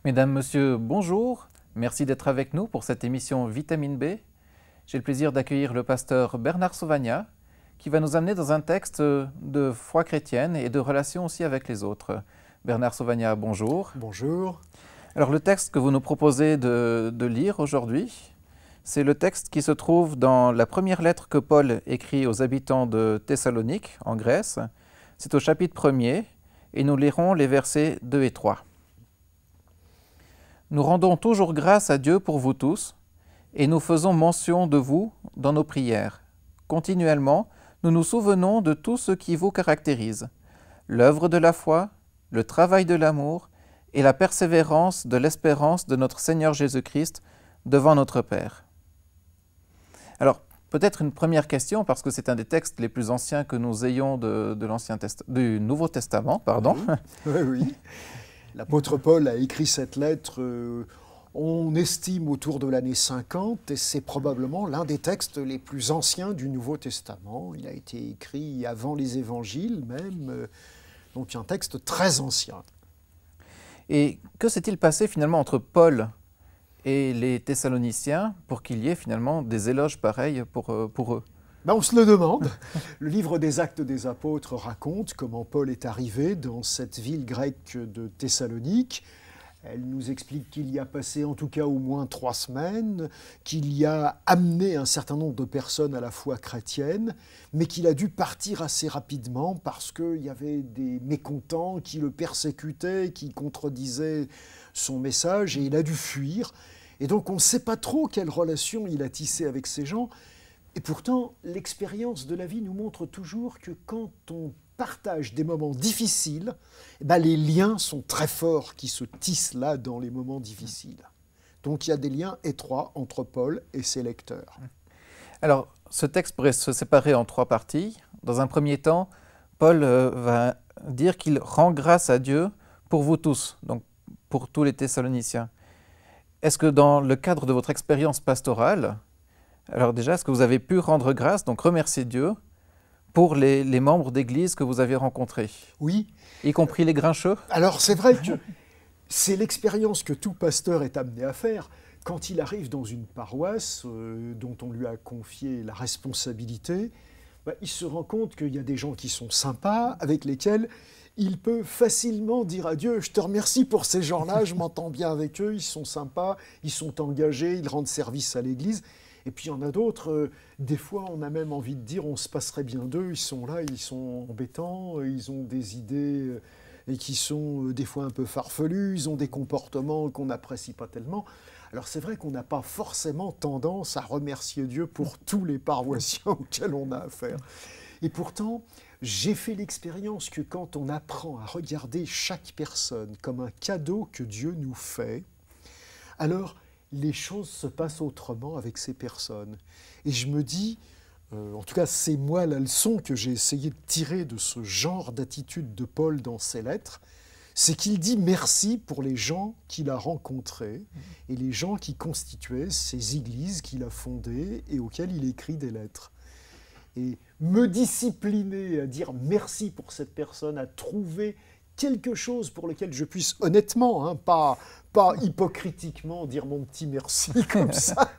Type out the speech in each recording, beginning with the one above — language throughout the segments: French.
Mesdames, Messieurs, bonjour. Merci d'être avec nous pour cette émission Vitamine B. J'ai le plaisir d'accueillir le pasteur Bernard Sauvagnat qui va nous amener dans un texte de foi chrétienne et de relation aussi avec les autres. Bernard Sauvagnat, bonjour. Bonjour. Alors le texte que vous nous proposez de lire aujourd'hui, c'est le texte qui se trouve dans la première lettre que Paul écrit aux habitants de Thessalonique, en Grèce. C'est au chapitre 1er et nous lirons les versets 2 et 3. Nous rendons toujours grâce à Dieu pour vous tous, et nous faisons mention de vous dans nos prières. Continuellement, nous nous souvenons de tout ce qui vous caractérise, l'œuvre de la foi, le travail de l'amour et la persévérance de l'espérance de notre Seigneur Jésus-Christ devant notre Père. Alors, peut-être une première question, parce que c'est un des textes les plus anciens que nous ayons du Nouveau Testament. Pardon. Oui, oui. L'apôtre Paul a écrit cette lettre, on estime autour de l'année 50, et c'est probablement l'un des textes les plus anciens du Nouveau Testament. Il a été écrit avant les évangiles même, donc un texte très ancien. Et que s'est-il passé finalement entre Paul et les Thessaloniciens pour qu'il y ait finalement des éloges pareils pour eux? On se le demande. Le livre des Actes des Apôtres raconte comment Paul est arrivé dans cette ville grecque de Thessalonique. Elle nous explique qu'il y a passé en tout cas au moins 3 semaines, qu'il y a amené un certain nombre de personnes à la foi chrétienne, mais qu'il a dû partir assez rapidement parce qu'il y avait des mécontents qui le persécutaient, qui contredisaient son message, et il a dû fuir. Et donc on ne sait pas trop quelle relation il a tissée avec ces gens. Et pourtant, l'expérience de la vie nous montre toujours que quand on partage des moments difficiles, les liens sont très forts qui se tissent là dans les moments difficiles. Donc il y a des liens étroits entre Paul et ses lecteurs. Alors, ce texte pourrait se séparer en 3 parties. Dans un premier temps, Paul va dire qu'il rend grâce à Dieu pour vous tous, donc pour tous les Thessaloniciens. Est-ce que dans le cadre de votre expérience pastorale, alors déjà, est-ce que vous avez pu rendre grâce, donc remercier Dieu, pour les membres d'église que vous avez rencontrés? Oui. Y compris les grincheux? Alors c'est vrai que c'est l'expérience que tout pasteur est amené à faire. Quand il arrive dans une paroisse dont on lui a confié la responsabilité, il se rend compte qu'il y a des gens qui sont sympas, avec lesquels il peut facilement dire à Dieu « Je te remercie pour ces gens-là, je m'entends bien avec eux, ils sont sympas, ils sont engagés, ils rendent service à l'Église. » Et puis il y en a d'autres, des fois on a même envie de dire on se passerait bien d'eux, ils sont là, ils sont embêtants, ils ont des idées et qui sont des fois un peu farfelus, ils ont des comportements qu'on n'apprécie pas tellement. Alors c'est vrai qu'on n'a pas forcément tendance à remercier Dieu pour tous les paroissiens auxquels on a affaire. Et pourtant, j'ai fait l'expérience que quand on apprend à regarder chaque personne comme un cadeau que Dieu nous fait, alors les choses se passent autrement avec ces personnes. Et je me dis, en tout cas c'est moi la leçon que j'ai essayé de tirer de ce genre d'attitude de Paul dans ses lettres, c'est qu'il dit merci pour les gens qu'il a rencontrés et les gens qui constituaient ces églises qu'il a fondées et auxquelles il écrit des lettres. Et me discipliner à dire merci pour cette personne, à trouver quelque chose pour lequel je puisse honnêtement, pas hypocritiquement dire mon petit merci comme ça,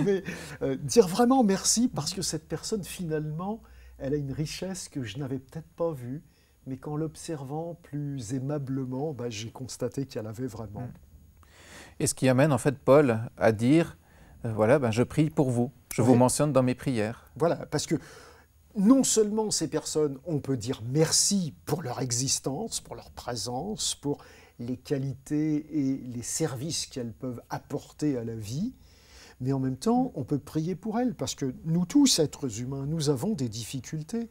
mais dire vraiment merci parce que cette personne finalement, elle a une richesse que je n'avais peut-être pas vue, mais qu'en l'observant plus aimablement, j'ai constaté qu'elle avait vraiment. Et ce qui amène en fait Paul à dire, voilà, je prie pour vous, je vous mentionne dans mes prières. Voilà, parce que non seulement ces personnes, on peut dire merci pour leur existence, pour leur présence, pour les qualités et les services qu'elles peuvent apporter à la vie, mais en même temps, on peut prier pour elles, parce que nous tous, êtres humains, nous avons des difficultés.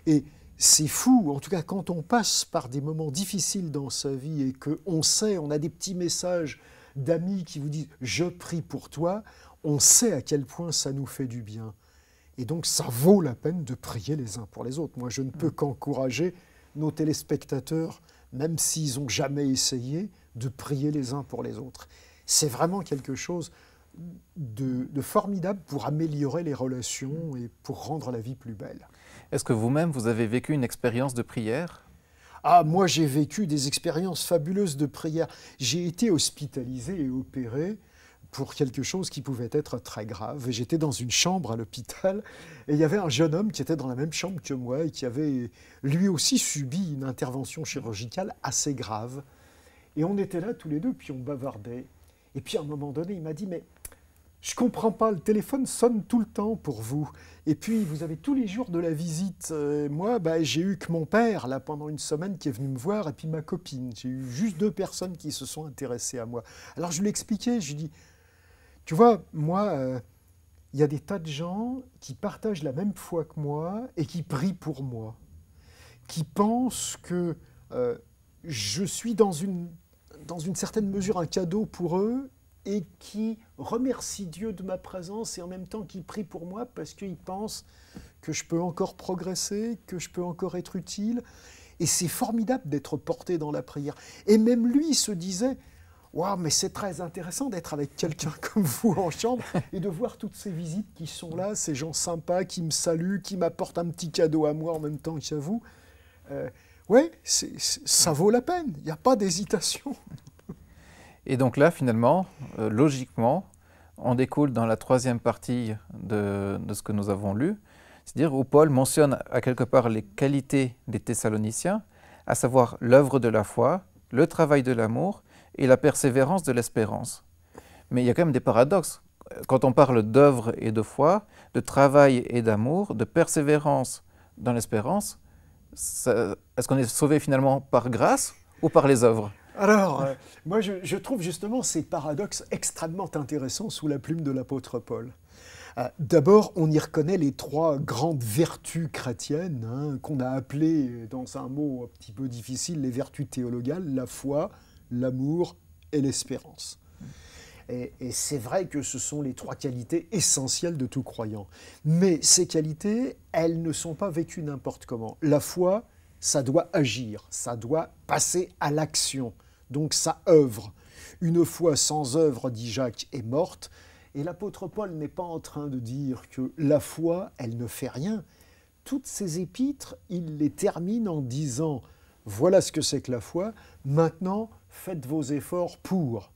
Et c'est fou, en tout cas quand on passe par des moments difficiles dans sa vie et qu'on sait, on a des petits messages d'amis qui vous disent « je prie pour toi », on sait à quel point ça nous fait du bien. Et donc, ça vaut la peine de prier les uns pour les autres. Moi, je ne peux qu'encourager nos téléspectateurs, même s'ils n'ont jamais essayé, de prier les uns pour les autres. C'est vraiment quelque chose de formidable pour améliorer les relations et pour rendre la vie plus belle. Est-ce que vous-même, vous avez vécu une expérience de prière? Ah, moi j'ai vécu des expériences fabuleuses de prière. J'ai été hospitalisé et opéré pour quelque chose qui pouvait être très grave. Et j'étais dans une chambre à l'hôpital et il y avait un jeune homme qui était dans la même chambre que moi et qui avait lui aussi subi une intervention chirurgicale assez grave. Et on était là tous les deux, puis on bavardait. Et puis à un moment donné, il m'a dit « Mais je comprends pas, le téléphone sonne tout le temps pour vous. Et puis vous avez tous les jours de la visite. Moi, j'ai eu que mon père, là, pendant une semaine, qui est venu me voir, et puis ma copine. J'ai eu juste 2 personnes qui se sont intéressées à moi. » Alors je lui ai expliqué, je lui ai dit « Tu vois, moi, il y a des tas de gens qui partagent la même foi que moi et qui prient pour moi, qui pensent que je suis dans une certaine mesure un cadeau pour eux et qui remercient Dieu de ma présence et en même temps qui prient pour moi parce qu'ils pensent que je peux encore progresser, que je peux encore être utile. Et c'est formidable d'être porté dans la prière. Et même lui se disait « Waouh, mais c'est très intéressant d'être avec quelqu'un comme vous en chambre et de voir toutes ces visites qui sont là, ces gens sympas qui me saluent, qui m'apportent un petit cadeau à moi en même temps qu'à vous. Ouais, ça vaut la peine, il n'y a pas d'hésitation. » Et donc là, finalement, logiquement, on découle dans la 3e partie de ce que nous avons lu, c'est-à-dire où Paul mentionne à quelque part les qualités des Thessaloniciens, à savoir l'œuvre de la foi, le travail de l'amour et la persévérance de l'espérance. Mais il y a quand même des paradoxes. Quand on parle d'œuvre et de foi, de travail et d'amour, de persévérance dans l'espérance, est-ce qu'on est sauvé finalement par grâce ou par les œuvres? Alors, moi je trouve justement ces paradoxes extrêmement intéressants sous la plume de l'apôtre Paul. D'abord, on y reconnaît les 3 grandes vertus chrétiennes, qu'on a appelées, dans un mot un petit peu difficile, les vertus théologales, la foi, l'amour et l'espérance. Et c'est vrai que ce sont les 3 qualités essentielles de tout croyant. Mais ces qualités, elles ne sont pas vécues n'importe comment. La foi, ça doit agir, ça doit passer à l'action. Donc ça œuvre. Une foi sans œuvre, dit Jacques, est morte. Et l'apôtre Paul n'est pas en train de dire que la foi, elle ne fait rien. Toutes ces épîtres, il les termine en disant « Voilà ce que c'est que la foi, maintenant faites vos efforts pour.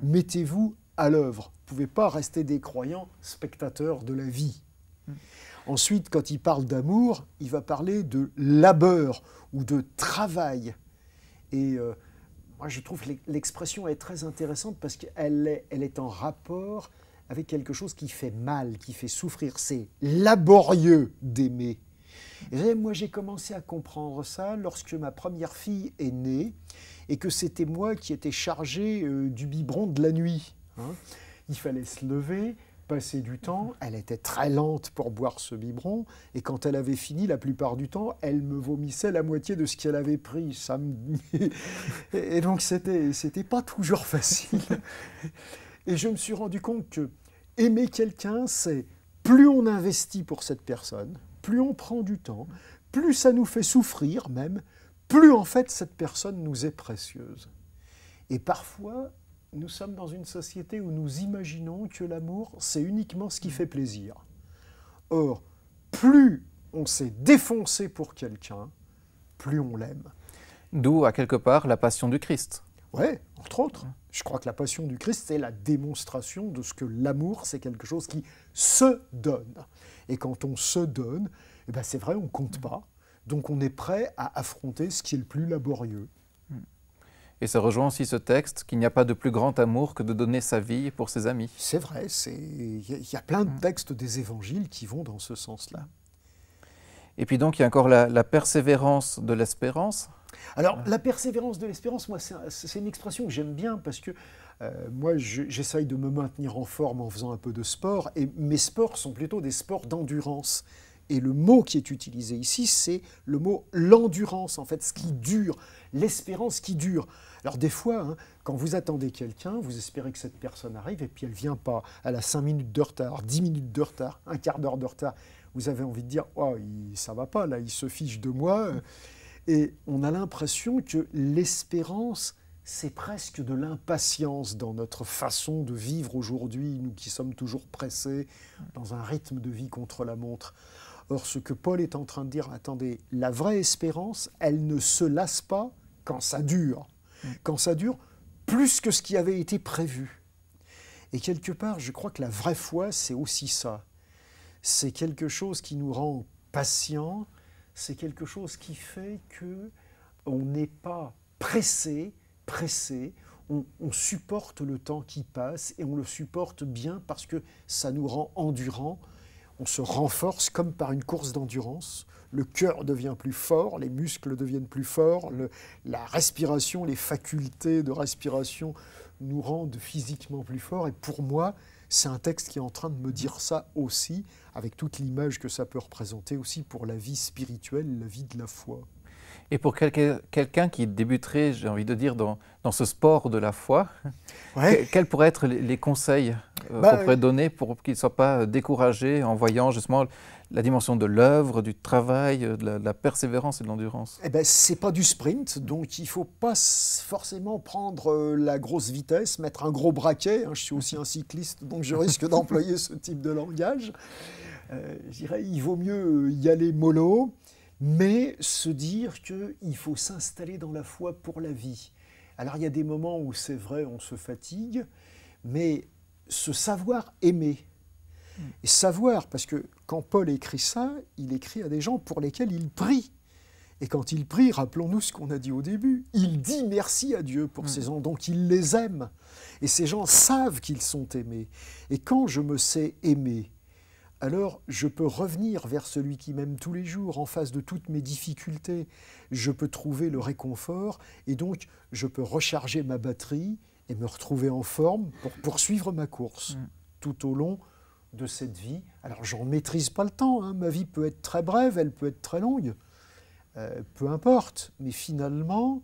Mettez-vous à l'œuvre. Vous ne pouvez pas rester des croyants spectateurs de la vie. » Ensuite, quand il parle d'amour, il va parler de labeur ou de travail. Et moi, je trouve que l'expression est très intéressante parce qu'elle est en rapport avec quelque chose qui fait mal, qui fait souffrir. C'est laborieux d'aimer. Et moi, j'ai commencé à comprendre ça lorsque ma première fille est née et que c'était moi qui étais chargé du biberon de la nuit. Il fallait se lever, passer du temps. Elle était très lente pour boire ce biberon. Et quand elle avait fini, la plupart du temps, elle me vomissait la moitié de ce qu'elle avait pris. Et donc, c'était pas toujours facile. Et je me suis rendu compte que aimer quelqu'un, c'est plus on investit pour cette personne, plus on prend du temps, plus ça nous fait souffrir même, plus en fait cette personne nous est précieuse. Et parfois, nous sommes dans une société où nous imaginons que l'amour, c'est uniquement ce qui fait plaisir. Or, plus on s'est défoncé pour quelqu'un, plus on l'aime. D'où, à quelque part, la passion du Christ. Oui, entre autres. Je crois que la passion du Christ, c'est la démonstration de ce que l'amour, c'est quelque chose qui se donne. Et quand on se donne, eh ben c'est vrai, on ne compte pas. Donc on est prêt à affronter ce qui est le plus laborieux. Et ça rejoint aussi ce texte qu'il n'y a pas de plus grand amour que de donner sa vie pour ses amis. C'est vrai, il y a plein de textes des évangiles qui vont dans ce sens-là. Et puis donc il y a encore la persévérance de l'espérance. Alors la persévérance de l'espérance, moi c'est une expression que j'aime bien parce que moi j'essaye de me maintenir en forme en faisant un peu de sport et mes sports sont plutôt des sports d'endurance. Et le mot qui est utilisé ici, c'est le mot l'endurance, en fait, ce qui dure, l'espérance qui dure. Alors des fois, quand vous attendez quelqu'un, vous espérez que cette personne arrive et puis elle ne vient pas. Elle a 5 minutes de retard, 10 minutes de retard, un quart d'heure de retard. Vous avez envie de dire oh, ça ne va pas, là, il se fiche de moi. Et on a l'impression que l'espérance, c'est presque de l'impatience dans notre façon de vivre aujourd'hui, nous qui sommes toujours pressés dans un rythme de vie contre la montre. Or, ce que Paul est en train de dire, attendez, la vraie espérance, elle ne se lasse pas quand ça dure. Quand ça dure, plus que ce qui avait été prévu. Et quelque part, je crois que la vraie foi, c'est aussi ça. C'est quelque chose qui nous rend patients, c'est quelque chose qui fait qu'on n'est pas pressé, on supporte le temps qui passe et on le supporte bien parce que ça nous rend endurants. On se renforce comme par une course d'endurance. Le cœur devient plus fort, les muscles deviennent plus forts, la respiration, les facultés de respiration nous rendent physiquement plus forts. Et pour moi, c'est un texte qui est en train de me dire ça aussi, avec toute l'image que ça peut représenter aussi pour la vie spirituelle, la vie de la foi. Et pour quelqu'un qui débuterait, j'ai envie de dire, dans ce sport de la foi, Ouais. quels pourraient être les conseils qu'on pourrait donner pour qu'il ne soit pas découragé en voyant justement la dimension de l'œuvre, du travail, de la persévérance et de l'endurance? Eh ben, c'est pas du sprint, donc il ne faut pas forcément prendre la grosse vitesse, mettre un gros braquet. Je suis aussi un cycliste, donc je risque d'employer ce type de langage. Je dirais, il vaut mieux y aller mollo, mais se dire qu'il faut s'installer dans la foi pour la vie. Alors il y a des moments où c'est vrai, on se fatigue, mais se savoir aimer. Et savoir, parce que quand Paul écrit ça, il écrit à des gens pour lesquels il prie. Et quand il prie, rappelons-nous ce qu'on a dit au début, il dit merci à Dieu pour ces gens, donc il les aime. Et ces gens savent qu'ils sont aimés. Et quand je me sais aimer, alors je peux revenir vers celui qui m'aime tous les jours, en face de toutes mes difficultés. Je peux trouver le réconfort, et donc je peux recharger ma batterie et me retrouver en forme pour poursuivre ma course tout au long de cette vie. Alors j'en maîtrise pas le temps, ma vie peut être très brève, elle peut être très longue, peu importe, mais finalement,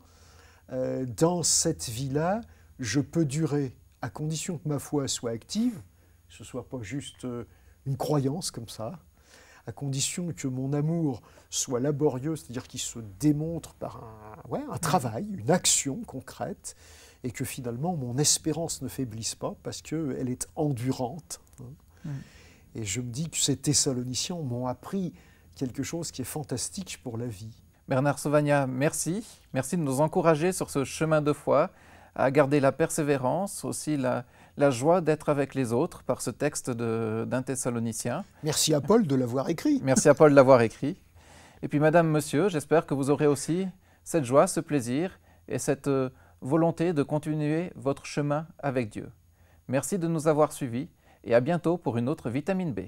dans cette vie-là, je peux durer, à condition que ma foi soit active, que ce ne soit pas juste une croyance comme ça, à condition que mon amour soit laborieux, c'est-à-dire qu'il se démontre par un travail, une action concrète, et que finalement mon espérance ne faiblisse pas parce qu'elle est endurante. Et je me dis que ces Thessaloniciens m'ont appris quelque chose qui est fantastique pour la vie. Bernard Sauvagnat, merci. Merci de nous encourager sur ce chemin de foi, à garder la persévérance, aussi la joie d'être avec les autres par ce texte d'un Thessalonicien. Merci à Paul de l'avoir écrit. Merci à Paul de l'avoir écrit. Et puis madame, monsieur, j'espère que vous aurez aussi cette joie, ce plaisir et cette volonté de continuer votre chemin avec Dieu. Merci de nous avoir suivis et à bientôt pour une autre Vitamine B.